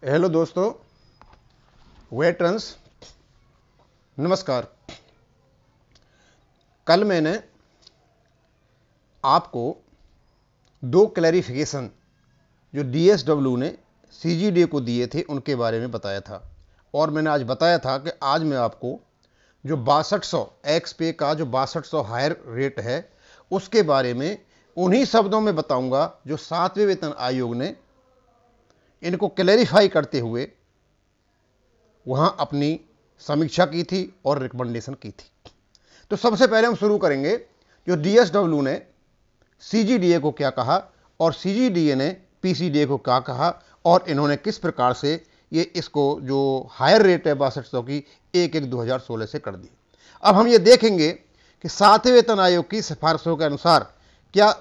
Hello दोस्तों, veterans, नमस्कार। कल मैंने आपको दो क्लैरिफिकेशन जो डीएसडब्ल्यू ने सीजीडीए को दिए थे उनके बारे में बताया था। और मैंने आज बताया था कि आज मैं आपको जो 6200 एक्स पे का जो 6200 हायर रेट है उसके बारे में उन्हीं शब्दों में बताऊंगा जो 7वें वेतन आयोग ने इनको क्लैरिफाई करते हुए वहां अपनी समीक्षा की थी और रिकमेंडेशन की थी। तो सबसे पहले हम शुरू करेंगे जो डीएसडब्ल्यू ने सीजीडीए को क्या कहा और सीजीडीए ने पीसीडीए को क्या कहा और इन्होंने किस प्रकार से ये इसको जो हायर रेट है 6200 की 1/1/2016 से कर दी। अब हम ये देखेंगे कि 7वें वेतन आयोग की सिफारिशों के अनुसार क्या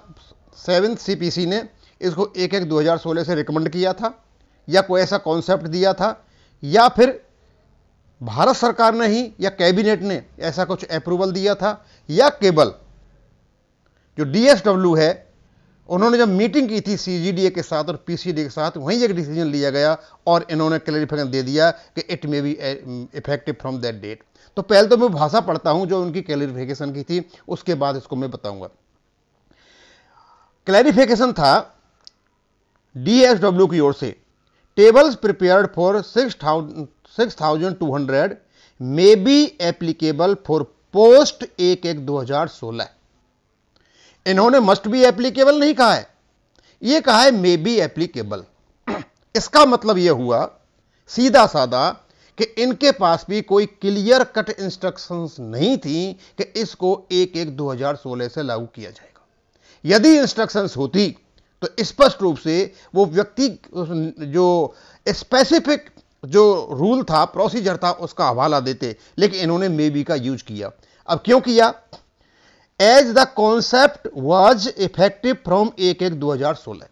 7th सीपीसी ने इसको 1/1/2016 से रिकमेंड किया था या कोई ऐसा कॉन्सेप्ट दिया था या फिर भारत सरकार ने ही या कैबिनेट ने ऐसा कुछ अप्रूवल दिया था या केवल जो डीएसडब्ल्यू है उन्होंने जब मीटिंग की थी सीजीडीए के साथ और पीसीडीए के साथ वहीं एक डिसीजन लिया गया और इन्होंने क्लैरिफिकेशन दे दिया कि it may be effective from that date. तो पहले तो मैं भाषा पढ़ता हूं जो उनकी क्लैरिफिकेशन की थी, उसके बाद इसको मैं बताऊंगा। क्लैरिफिकेशन था डीएसडब्ल्यू की ओर से, tables prepared for 6200 may be applicable for post 1/1/2016। इन्होंने मस्ट बी एप्लीकेबल नहीं कहा है, यह कहा है मे बी एप्लीकेबल। इसका मतलब यह हुआ सीधा साधा कि इनके पास भी कोई क्लियर कट इंस्ट्रक्शंस नहीं थी कि इसको 1/1/2016 से लागू किया जाएगा। यदि इंस्ट्रक्शंस होती तो स्पष्ट रूप से वो व्यक्ति जो स्पेसिफिक जो रूल था, प्रोसीजर था, उसका हवाला देते, लेकिन इन्होंने मे बी का यूज किया। अब क्यों किया? As the concept was effective from 1/1/2016।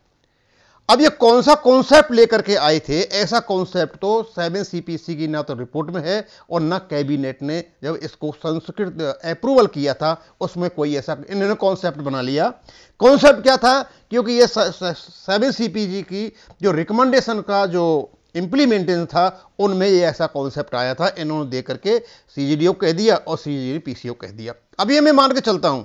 अब ये कौन सा कॉन्सेप्ट लेकर के आए थे? ऐसा कॉन्सेप्ट तो 7 सीपीसी की ना तो रिपोर्ट में है और ना कैबिनेट ने जब इसको संस्कृत अप्रूवल किया था उसमें कोई ऐसा इन्होंने कॉन्सेप्ट बना लिया। कॉन्सेप्ट क्या था? क्योंकि ये 7 सीपीसी की जो रिकमेंडेशन का जो इंप्लीमेंटेशन था उनमें ये ऐसा कॉन्सेप्ट आया था, इन्होंने दे करके सीजीडीओ कह दिया और सीजीडी पीसीओ कह दिया। अब ये मैं मान के चलता हूं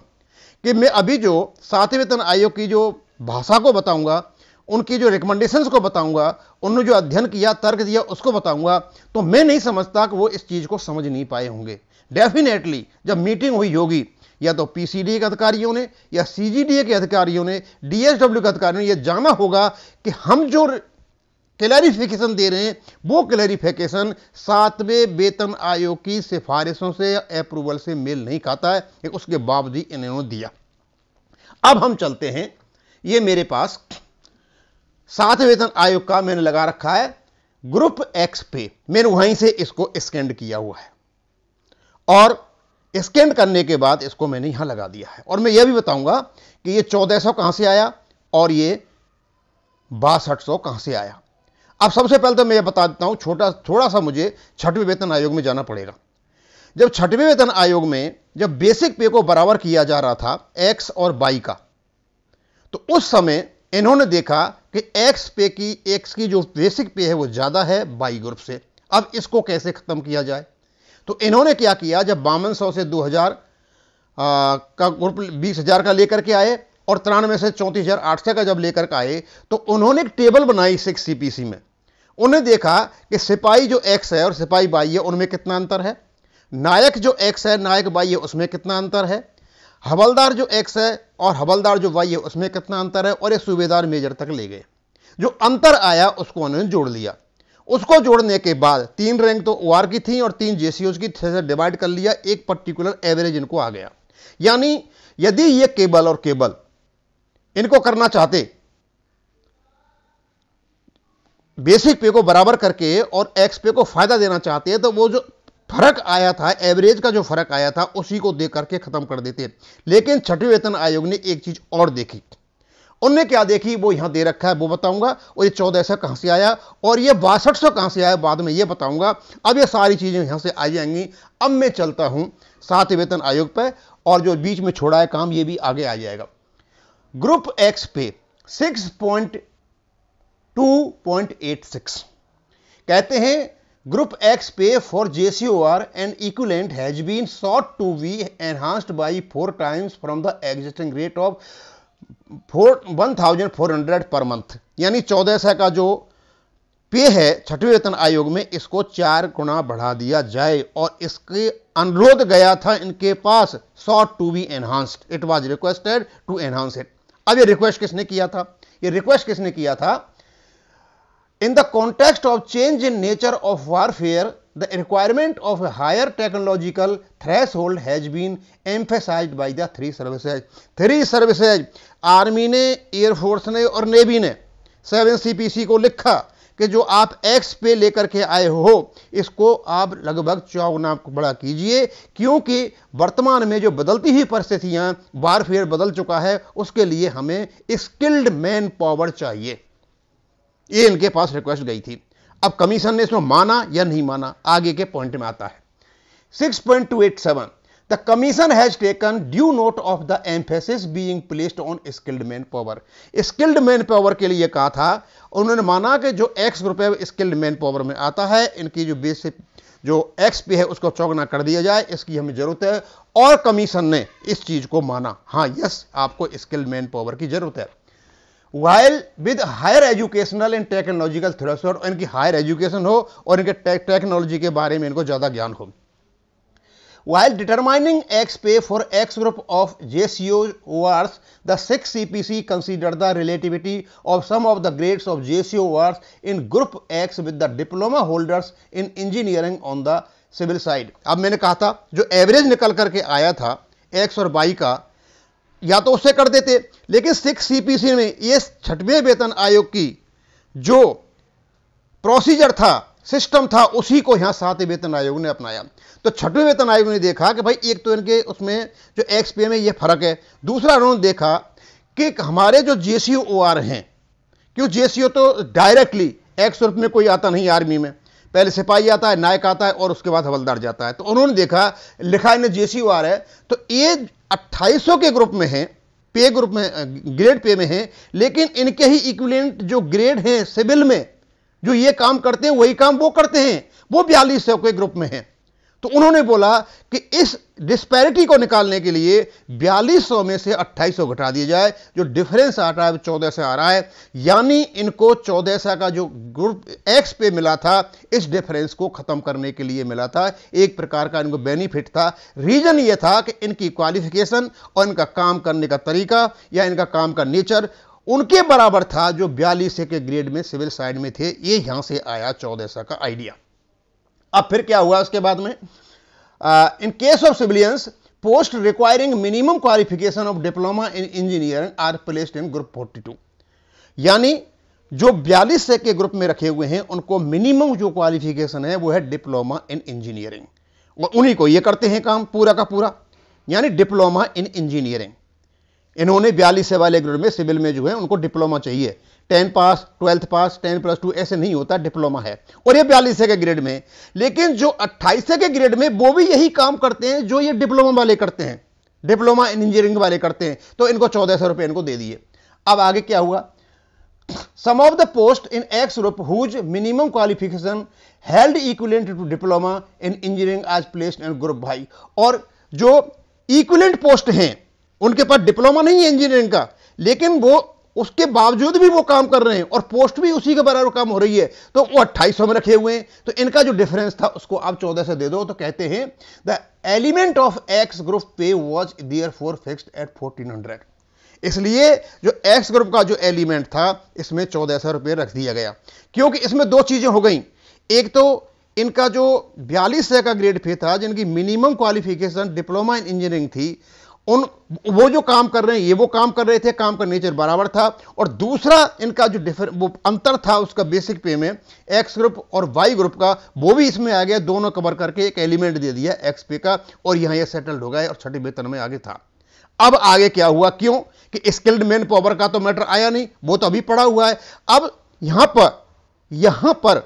कि मैं अभी जो 7वें वेतन आयोग की जो भाषा को बताऊंगा, उनकी जो रिकमेंडेशंस को बताऊंगा, उन्होंने जो अध्ययन किया, तर्क दिया, उसको बताऊंगा, तो मैं नहीं समझता कि वो इस चीज को समझ नहीं पाए होंगे। डेफिनेटली जब मीटिंग हुई होगी या तो पीसीडी के अधिकारियों ने या सीजीडीए के अधिकारियों ने, डीएसडब्ल्यू के अधिकारियों ने यह जाना होगा कि हम जो क्लैरिफिकेशन दे रहे हैं वो क्लैरिफिकेशन 7वें वेतन आयोग की सिफारिशों से अप्रूवल से मेल नहीं खाता है, उसके बावजूद इन्होंने दिया। अब हम चलते हैं, ये मेरे पास 7वें वेतन आयोग का मैंने लगा रखा है ग्रुप एक्स पे, मैंने वहीं से इसको स्कैन किया हुआ है और स्कैन करने के बाद इसको मैंने यहां लगा दिया है। और मैं यह भी बताऊंगा कि ये 1400 कहां से आया और ये 6200 कहां से आया। अब सबसे पहले तो मैं ये बता देता हूं, थोड़ा सा मुझे 6वें वेतन आयोग में जाना पड़ेगा। जब 6वें वेतन आयोग में जब बेसिक पे को बराबर किया जा रहा था एक्स और वाई का, तो उस समय इन्होंने देखा कि एक्स की जो बेसिक पे है वो ज्यादा है वाई ग्रुप से। अब इसको कैसे खत्म किया जाए? तो इन्होंने क्या किया, जब 5200 से 2000 का ग्रुप 20,000 का लेकर के आए और 93 से 34,800 का जब लेकर के आए तो उन्होंने एक टेबल बनाई 6 सीपीसी में। उन्हें देखा कि सिपाही जो एक्स है और सिपाही वाई है उनमें कितना अंतर है, नायक जो एक्स है नायक वाई है उसमें कितना अंतर है, हवलदार जो एक्स है और हवलदार जो वाई है उसमें कितना अंतर है, और एक सूबेदार मेजर तक ले गए। जो अंतर आया उसको उन्होंने जोड़ लिया। उसको जोड़ने के बाद 3 रैंक तो ओआर की थी और 3 जेसीओज की से डिवाइड कर लिया, एक पर्टिकुलर एवरेज इनको आ गया। यानी यदि ये केबल और केबल इनको करना चाहते, बेसिक पे को बराबर करके और एक्स पे को फायदा देना चाहते हैं, तो वो जो फर्क आया था, एवरेज का जो फर्क आया था, उसी को देख करके खत्म कर देते। लेकिन 6वें वेतन आयोग ने एक चीज और देखी। उनने क्या देखी वो यहां दे रखा है, वो बताऊंगा। और ये 1400 कहां से आया और ये 6200 कहां से आया बाद में ये बताऊंगा। अब ये सारी चीजें यहां से आ जाएंगी। अब मैं चलता हूं 7वें वेतन आयोग पर और जो बीच में छोड़ा है काम ये भी आगे आ जाएगा। ग्रुप एक्स पे 6.2.86 कहते हैं group X pay for JCOR and equivalent has been sought to be enhanced by 4 times from the existing rate of 1400 per month. यानी 1400 का जो पे है छठवें वेतन आयोग में, इसको 4 गुना बढ़ा दिया जाए और इसके अनुरोध गया था इनके पास, sought to be enhanced, it was requested to enhance it। अब ये रिक्वेस्ट किसने किया था? ये रिक्वेस्ट किसने किया था? In the context of change in nature of warfare, the requirement of a higher technological threshold has been emphasized by the 3 services। 3 services, army ने, एयरफोर्स ने और नेवी ने 7 CPC को लिखा कि जो आप एक्स पे लेकर के आए हो इसको आप लगभग 4 गुना बड़ा कीजिए, क्योंकि वर्तमान में जो बदलती हुई परिस्थितियां, वारफेयर बदल चुका है, उसके लिए हमें स्किल्ड मैन पावर चाहिए। ये इनके पास रिक्वेस्ट गई थी। अब कमीशन ने इसमें माना या नहीं माना, आगे के पॉइंट में आता है। 6.287 the commission has taken due note of the emphasis being placed on skilled man power. Skilled man power के लिए कहा था, उन्होंने माना कि जो एक्स ग्रुप है स्किल्ड मैन पावर में आता है, इनकी जो बेसिक जो एक्स पे है उसको चौगुना कर दिया जाए, इसकी हमें जरूरत है। और कमीशन ने इस चीज को माना, हाँ यस आपको स्किल्ड मैन पावर की जरूरत है। While with higher educational and technological threshold, इनकी हायर एजुकेशन हो और इनके टेक्नोलॉजी के बारे में इनको ज्यादा ज्ञान हो। While determining X pay for X group of JCORs, the 6 CPC considered the relativity of some of the grades of JCORs in Group X with the diploma holders in engineering on the civil side। अब मैंने कहा था जो average निकल करके आया था X और Y का, या तो उससे कर देते, लेकिन 6 CPC में ये छठवें वेतन आयोग की जो प्रोसीजर था, सिस्टम था, उसी को यहां 7वें वेतन आयोग ने अपनाया। तो छठवें वेतन आयोग ने देखा कि भाई एक तो इनके उसमें जो एक्स पे में ये फर्क है, दूसरा उन्होंने देखा कि हमारे जो JCOR हैं, क्यों JCO तो डायरेक्टली एक्स रूप में कोई आता नहीं आर्मी में, पहले सिपाही आता है, नायक आता है और उसके बाद हवलदार जाता है। तो उन्होंने देखा, लिखा इन्हें JCOR है, तो ये 2800 के ग्रुप में है, पे ग्रुप में, ग्रेड पे में है, लेकिन इनके ही इक्विवेलेंट जो ग्रेड हैं सिविल में जो ये काम करते हैं वही काम वो करते हैं, वो 4200 के ग्रुप में है। तो उन्होंने बोला कि इस डिस्पैरिटी को निकालने के लिए 4200 में से 2800 घटा दिया जाए, जो डिफरेंस आ रहा है 1400 आ रहा है, यानी इनको 1400 का जो ग्रुप एक्स पे मिला था इस डिफरेंस को खत्म करने के लिए मिला था। एक प्रकार का इनको बेनिफिट था। रीजन ये था कि इनकी क्वालिफिकेशन और इनका काम करने का तरीका या इनका काम का नेचर उनके बराबर था जो 4200 के ग्रेड में सिविल साइड में थे। ये यहां से आया 1400 का आइडिया। अब फिर क्या हुआ उसके बाद में, in case of civilians post requiring minimum qualification of diploma in engineering are placed in group 42। यानी जो 4200 के ग्रुप में रखे हुए हैं उनको मिनिमम जो क्वालिफिकेशन है वो है डिप्लोमा इन इंजीनियरिंग, और उन्हीं को ये करते हैं काम पूरा का पूरा, यानी डिप्लोमा इन इंजीनियरिंग। इन्होंने 4200 वाले ग्रेड में सिविल में जो है उनको डिप्लोमा चाहिए, 10 पास, 12th पास, 10+2 ऐसे नहीं होता, डिप्लोमा है। और ये 4200 के ग्रेड में, लेकिन जो 2800 के ग्रेड में वो भी यही काम करते हैं जो ये डिप्लोमा वाले करते हैं, डिप्लोमा इन इंजीनियरिंग वाले करते हैं, तो इनको 1400 रुपए इनको दे दिए। अब आगे क्या हुआ, some of the post in X group whose minimum qualification held equivalent to diploma in engineering are placed in group Y. और जो इक्विवेलेंट पोस्ट हैं उनके पास डिप्लोमा नहीं है इंजीनियरिंग का, लेकिन वो उसके बावजूद भी वो काम कर रहे हैं और पोस्ट भी उसी के बराबर काम हो रही है, तो वो 2800 में रखे हुए हैं। तो इनका जो डिफरेंस था उसको आप 1400 दे दो। तो कहते हैं the element of x group पे वाज देयरफॉर फिक्स्ड एट 1400। इसलिए जो एक्स ग्रुप का जो एलिमेंट था इसमें 1400 रुपये रख दिया गया, क्योंकि इसमें दो चीजें हो गई। एक तो इनका जो 4200 का ग्रेड पे था, जिनकी minimum qualification diploma in engineering थी, वो जो काम कर रहे हैं ये वो काम कर रहे थे, काम का नेचर बराबर था। और दूसरा इनका जो वो अंतर था उसका बेसिक पे में एक्स ग्रुप और वाई ग्रुप का, वो भी इसमें आ गया, दोनों कवर करके एक एलिमेंट दे दिया एक्स पे का, और यहां ये सेटल्ड हो गया और छठे वेतन में आगे था। अब आगे क्या हुआ, क्यों कि स्किल्ड मैन पावर का तो मैटर आया नहीं, वो तो अभी पड़ा हुआ है। अब यहां पर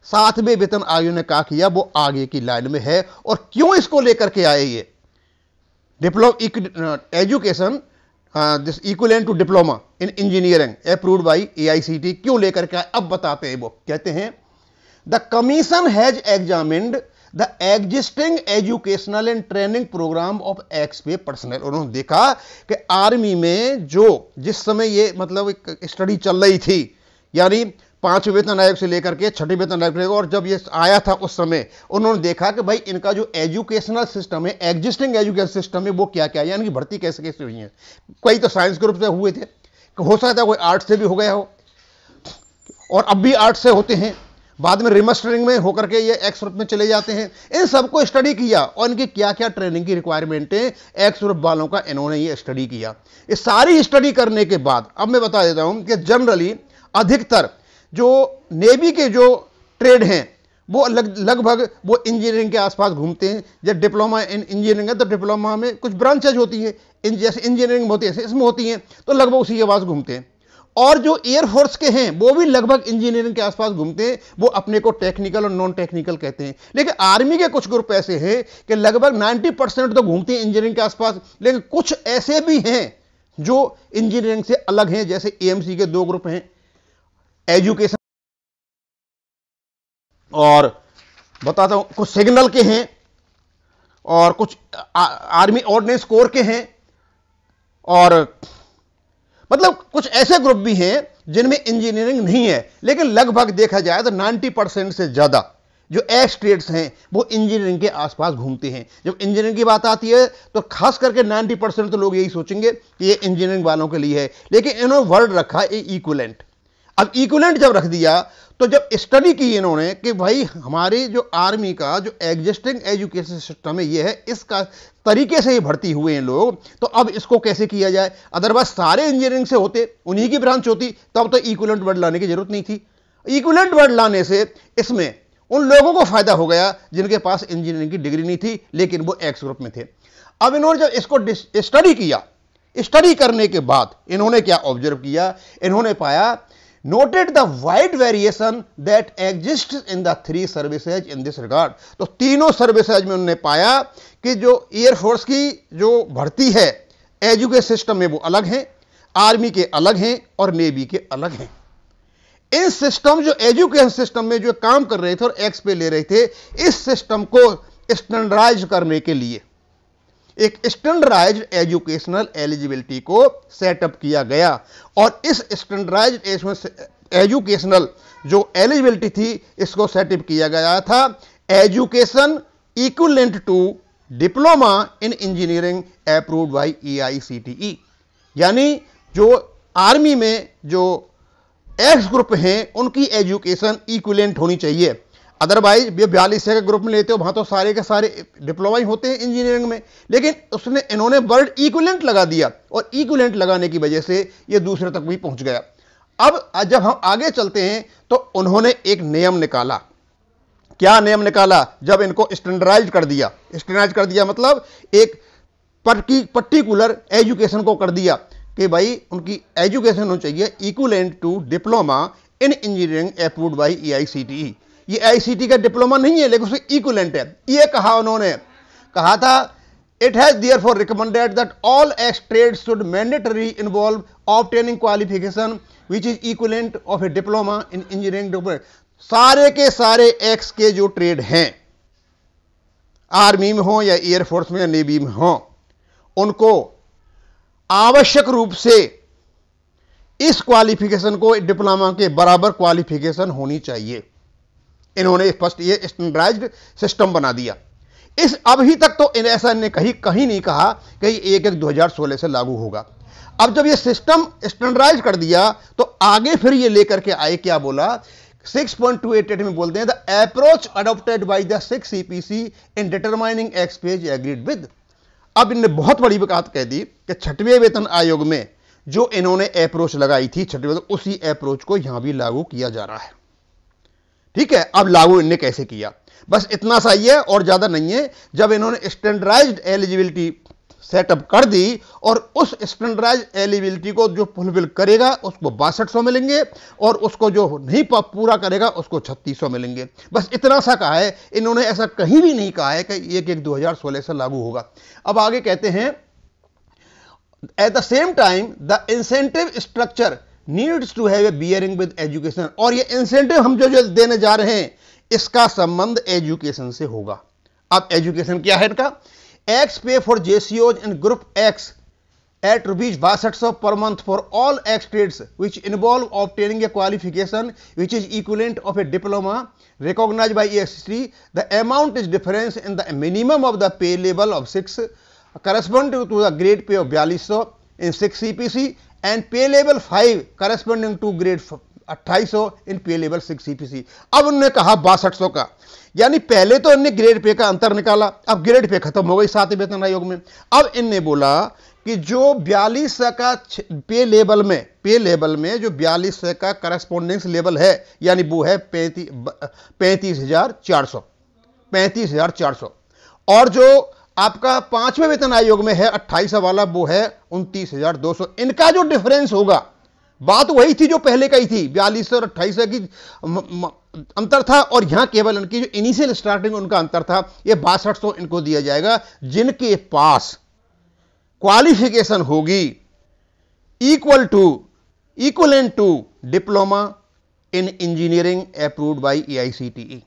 7वें वेतन आयोग ने क्या किया, वो आगे की लाइन में है। और क्यों इसको लेकर के आए, ये education this equivalent to diploma in engineering approved by AICT क्यों लेकर के आए, अब बताते हैं। वो कहते हैं the commission has examined the existing educational and training program of X pay personnel. उन्होंने देखा कि आर्मी में जो जिस समय ये मतलब एक स्टडी चल रही थी, यानी 5वें वेतन आयोग से लेकर के 6वें वेतन आयोग, और जब ये आया था उस समय उन्होंने देखा कि भाई इनका जो एजुकेशनल सिस्टम है, एग्जिस्टिंग एजुकेशन सिस्टम है, वो क्या क्या है, यानी कि भर्ती कैसे कैसे हुई है। कई तो साइंस ग्रुप से हुए थे, हो सकता है कोई आर्ट्स से भी हो गया हो, और अब भी आर्ट्स से होते हैं, बाद में रिमस्टरिंग में होकर के ये एक्स ग्रुप में चले जाते हैं। इन सबको स्टडी किया और इनकी क्या क्या ट्रेनिंग की रिक्वायरमेंट है एक्स ग्रुप वालों का, इन्होंने ये स्टडी किया। इस सारी स्टडी करने के बाद अब मैं बता देता हूं कि जनरली अधिकतर जो नेवी के जो ट्रेड हैं वो लगभग वो इंजीनियरिंग के आसपास घूमते हैं। जब डिप्लोमा इन इंजीनियरिंग है तो डिप्लोमा में कुछ ब्रांचेज होती है, जैसे इंजीनियरिंग में होती है इसमें होती हैं, तो लगभग उसी के पास घूमते हैं। और जो एयरफोर्स के हैं वो भी लगभग इंजीनियरिंग के आसपास घूमते हैं, वो अपने को टेक्निकल और नॉन टेक्निकल कहते हैं। लेकिन आर्मी के कुछ ग्रुप ऐसे हैं कि लगभग 90% तो घूमते हैं इंजीनियरिंग के आसपास, लेकिन कुछ ऐसे भी हैं जो इंजीनियरिंग से अलग हैं। जैसे एएमसी के 2 ग्रुप हैं, एजुकेशन और बताता हूं, कुछ सिग्नल के हैं और कुछ आर्मी ऑर्डिनेंस कोर के हैं, और मतलब कुछ ऐसे ग्रुप भी हैं जिनमें इंजीनियरिंग नहीं है। लेकिन लगभग देखा जाए तो 90% से ज्यादा जो एक्स ट्रेड्स हैं वो इंजीनियरिंग के आसपास घूमते हैं। जब इंजीनियरिंग की बात आती है तो खास करके 90% तो लोग यही सोचेंगे कि ये इंजीनियरिंग वालों के लिए है, लेकिन इन्होंने वर्ड रखा है इक्विवेलेंट। अब इक्विवेलेंट जब रख दिया तो जब स्टडी की इन्होंने कि भाई हमारी जो आर्मी का जो एग्जिस्टिंग एजुकेशन सिस्टम है ये है, इसका तरीके से ही भर्ती हुए हैं लोग, तो अब इसको कैसे किया जाए। अदरवाइज सारे इंजीनियरिंग से होते, उन्हीं की ब्रांच होती, तब तो इक्विवेलेंट वर्ड लाने की जरूरत नहीं थी। इक्विवेलेंट वर्ड लाने से इसमें उन लोगों को फायदा हो गया जिनके पास इंजीनियरिंग की डिग्री नहीं थी लेकिन वो एक्स ग्रुप में थे। अब इन्होंने जब इसको स्टडी किया, स्टडी करने के बाद इन्होंने क्या ऑब्जर्व किया, इन्होंने पाया noted the wide variation that exists in the 3 services in this regard। तो तीनों सर्विसेज में उन्होंने पाया कि जो एयरफोर्स की जो भर्ती है एजुकेशन सिस्टम में वो अलग है, आर्मी के अलग हैं और नेवी के अलग हैं। इन सिस्टम जो एजुकेशन सिस्टम में जो काम कर रहे थे और एक्स पे ले रहे थे, इस सिस्टम को स्टैंडर्डाइज करने के लिए एक स्टैंडर्डाइज्ड एजुकेशनल एलिजिबिलिटी को सेटअप किया गया। और इस स्टैंडर्डाइज्ड एजुकेशनल जो एलिजिबिलिटी थी इसको सेटअप किया गया था education equivalent to diploma in engineering approved by EICTE। यानी जो आर्मी में जो एक्स ग्रुप हैं उनकी एजुकेशन इक्विवेलेंट होनी चाहिए। अदरवाइज ये 42 के ग्रुप में लेते हो वहां तो सारे के सारे डिप्लोमा ही होते हैं इंजीनियरिंग में, लेकिन उसने इन्होंने वर्ड इक्विवेलेंट लगा दिया और इक्विवेलेंट लगाने की वजह से ये दूसरे तक भी पहुंच गया। अब जब हम आगे चलते हैं तो उन्होंने एक नियम निकाला। क्या नियम निकाला? जब इनको स्टैंडर्डाइज कर दिया, स्टैंडर्डाइज कर दिया मतलब एक पर्टिकुलर एजुकेशन को कर दिया कि भाई उनकी एजुकेशन होनी चाहिए equivalent to diploma in engineering approved by EICTE। ये ICT का डिप्लोमा नहीं है लेकिन उसमें इक्विवेलेंट है। ये कहा उन्होंने, कहा था it has therefore recommended that all X trades should mandatory involve obtaining qualification which is equivalent of a diploma in engineering. सारे के सारे एक्स के जो ट्रेड हैं, आर्मी में हो या एयरफोर्स में या नेवी में हो, उनको आवश्यक रूप से इस क्वालिफिकेशन को डिप्लोमा के बराबर क्वालिफिकेशन होनी चाहिए। इन्होंने फर्स्ट ये स्टैंडर्डाइज्ड सिस्टम बना दिया। इस अभी तक तो ऐसा ने कहीं नहीं कहा कि 1/1/2016 से लागू होगा। अब जब ये सिस्टम स्टैंडर्डाइज कर दिया तो आगे फिर ये लेकर के आए, क्या बोला 6.288 में बोलते हैं the approach adopted by the 6 CPC in determining x page agreed with. अब इन्होंने बहुत बड़ी बात कह दी कि 6वें वेतन आयोग में जो इन्होंने अप्रोच लगाई थी 6वें वेतन, उसी अप्रोच को यहां भी लागू किया जा रहा है। ठीक है, अब लागू इन्होंने कैसे किया, बस इतना सा ही है और ज्यादा नहीं है। जब इन्होंने स्टैंडर्डाइज्ड एलिजिबिलिटी सेटअप कर दी और उस स्टैंडर्डाइज्ड एलिजिबिलिटी को जो फुलफिल करेगा उसको 6200 मिलेंगे और उसको जो नहीं पूरा करेगा उसको 3600 मिलेंगे। बस इतना सा कहा है इन्होंने, ऐसा कहीं भी नहीं कहा है कि 1/1/2016 से लागू होगा। अब आगे कहते हैं at the same time the incentive structure needs to have a bearing with education. और ये इंसेंटिव हम जो देने जा रहे हैं इसका संबंध एजुकेशन से होगा। अब एजुकेशन क्या है इनका? एक्स पे फॉर जेसीओज in group X at rupees 6200 per month for all X trades which involve obtaining a qualification which is equivalent of a diploma recognized by ESC. The amount is difference in the minimum of the pay level of 6 corresponding to the grade pay of 4200 in 6 CPC and pay level 5 corresponding to grade 2800 in pay level 6 CPC. अब उन्होंने कहा 6200 का, यानी पहले तो इनने grade pay का अंतर निकाला, अब ग्रेड पे खत्म हो गई 7वें वेतन आयोग में। अब इनने बोला कि जो 4200 का पे लेवल में जो 4200 का करस्पॉन्डेंस लेवल है, यानी वो है 35,400 और जो आपका 5वें वेतन आयोग में है 2800 वाला, वो है 29,200। इनका जो डिफरेंस होगा, बात वही थी जो पहले का ही थी, 4200 और 2800 की अंतर था, और यहां केवल इनकी जो इनिशियल स्टार्टिंग उनका अंतर था, ये 6200 इनको दिया जाएगा जिनके पास क्वालिफिकेशन होगी equivalent to diploma in engineering approved by AICTE,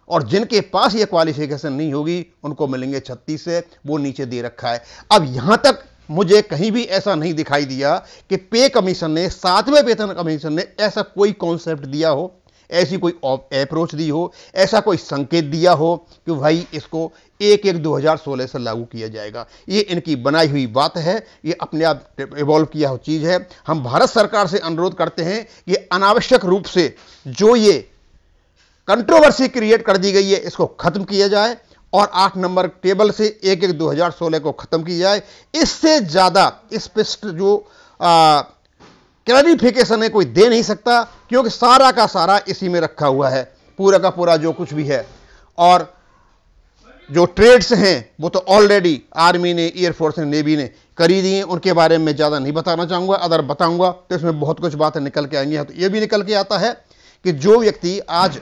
और जिनके पास ये क्वालिफिकेशन नहीं होगी उनको मिलेंगे 36 से, वो नीचे दे रखा है। अब यहां तक मुझे कहीं भी ऐसा नहीं दिखाई दिया कि पे कमीशन ने, 7वें वेतन कमीशन ने ऐसा कोई कॉन्सेप्ट दिया हो, ऐसी कोई अप्रोच दी हो, ऐसा कोई संकेत दिया हो कि भाई इसको 1/1/2016 से लागू किया जाएगा। ये इनकी बनाई हुई बात है, ये अपने आप इवॉल्व किया हुआ चीज है। हम भारत सरकार से अनुरोध करते हैं कि अनावश्यक रूप से जो ये कंट्रोवर्सी क्रिएट कर दी गई है, इसको खत्म किया जाए और 8 नंबर टेबल से 1/1/2016 को खत्म किया जाए। इससे ज्यादा स्पष्ट जो क्लैरिफिकेशन है कोई दे नहीं सकता, क्योंकि सारा का सारा इसी में रखा हुआ है, पूरा का पूरा जो कुछ भी है। और जो ट्रेड्स हैं वो तो ऑलरेडी आर्मी ने, एयरफोर्स ने, नेवी ने करी दी हैं, उनके बारे में ज़्यादा नहीं बताना चाहूँगा। अगर बताऊँगा तो इसमें बहुत कुछ बातें निकल के आएंगी। तो ये भी निकल के आता है कि जो व्यक्ति आज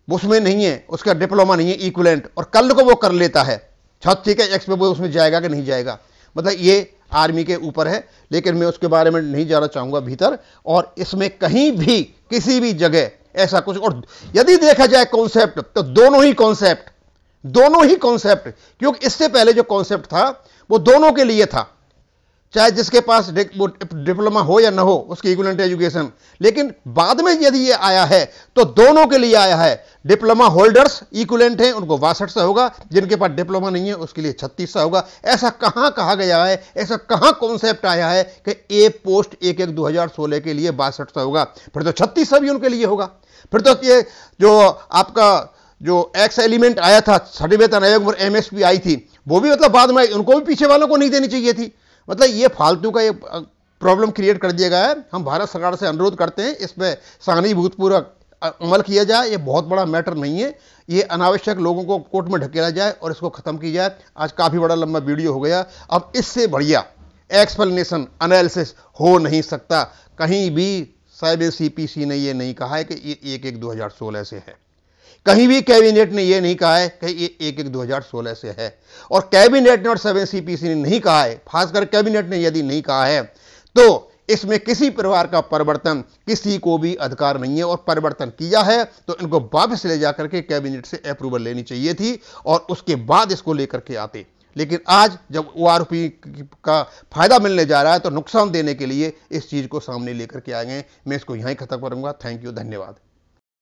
उसमें नहीं है, उसका डिप्लोमा नहीं है इक्विवेलेंट, और कल को वो कर लेता है, ठीक है, एक्स पे वो उसमें जाएगा कि नहीं जाएगा, मतलब ये आर्मी के ऊपर है, लेकिन मैं उसके बारे में नहीं जाना चाहूँगा भीतर। और इसमें कहीं भी किसी भी जगह ऐसा कुछ, और यदि देखा जाए कॉन्सेप्ट तो दोनों ही कॉन्सेप्ट, क्योंकि इससे पहले जो कॉन्सेप्ट था वो दोनों के लिए था, चाहे जिसके पास डिप्लोमा हो या ना हो, उसकी इक्विवेलेंट एजुकेशन। लेकिन बाद में यदि ये आया है तो दोनों के लिए आया है। डिप्लोमा होल्डर्स इक्विवेलेंट हैं, उनको 6200 होगा, जिनके पास डिप्लोमा नहीं है उसके लिए 3600 होगा। ऐसा कहां कहा गया है, ऐसा कहां कॉन्सेप्ट आया है कि ए पोस्ट 1/1/2016 के लिए 6200 होगा? फिर तो 3600 भी उनके लिए होगा। फिर तो ये जो आपका जो एक्स एलिमेंट आया था 6वें वेतन आयोग और MSP आई थी, वो भी मतलब बाद में उनको भी पीछे वालों को नहीं देनी चाहिए थी। मतलब ये फालतू का ये प्रॉब्लम क्रिएट कर दिया गया है। हम भारत सरकार से अनुरोध करते हैं इस पर सहानुभूतिपूर्वक अमल किया जाए। ये बहुत बड़ा मैटर नहीं है, ये अनावश्यक लोगों को कोर्ट में ढकेला जाए और इसको खत्म की जाए। आज काफी बड़ा लंबा वीडियो हो गया, अब इससे बढ़िया एक्सप्लेनेशन एनालिसिस हो नहीं सकता। कहीं भी 7 CPC ने ये नहीं कहा है कि ये 1/1/2016 से है, कहीं भी कैबिनेट ने यह नहीं कहा है कि ये 1/1/2016 से है, और कैबिनेट ने और 7 CPC ने नहीं कहा है, खासकर कैबिनेट ने यदि नहीं कहा है तो इसमें किसी प्रकार का परिवर्तन किसी को भी अधिकार नहीं है। और परिवर्तन किया है तो इनको वापस ले जाकर के कैबिनेट से अप्रूवल लेनी चाहिए थी और उसके बाद इसको लेकर के आते। लेकिन आज जब ORP का फायदा मिलने जा रहा है तो नुकसान देने के लिए इस चीज को सामने लेकर के आए हैं। मैं इसको यहीं खत्म करूंगा। थैंक यू, धन्यवाद।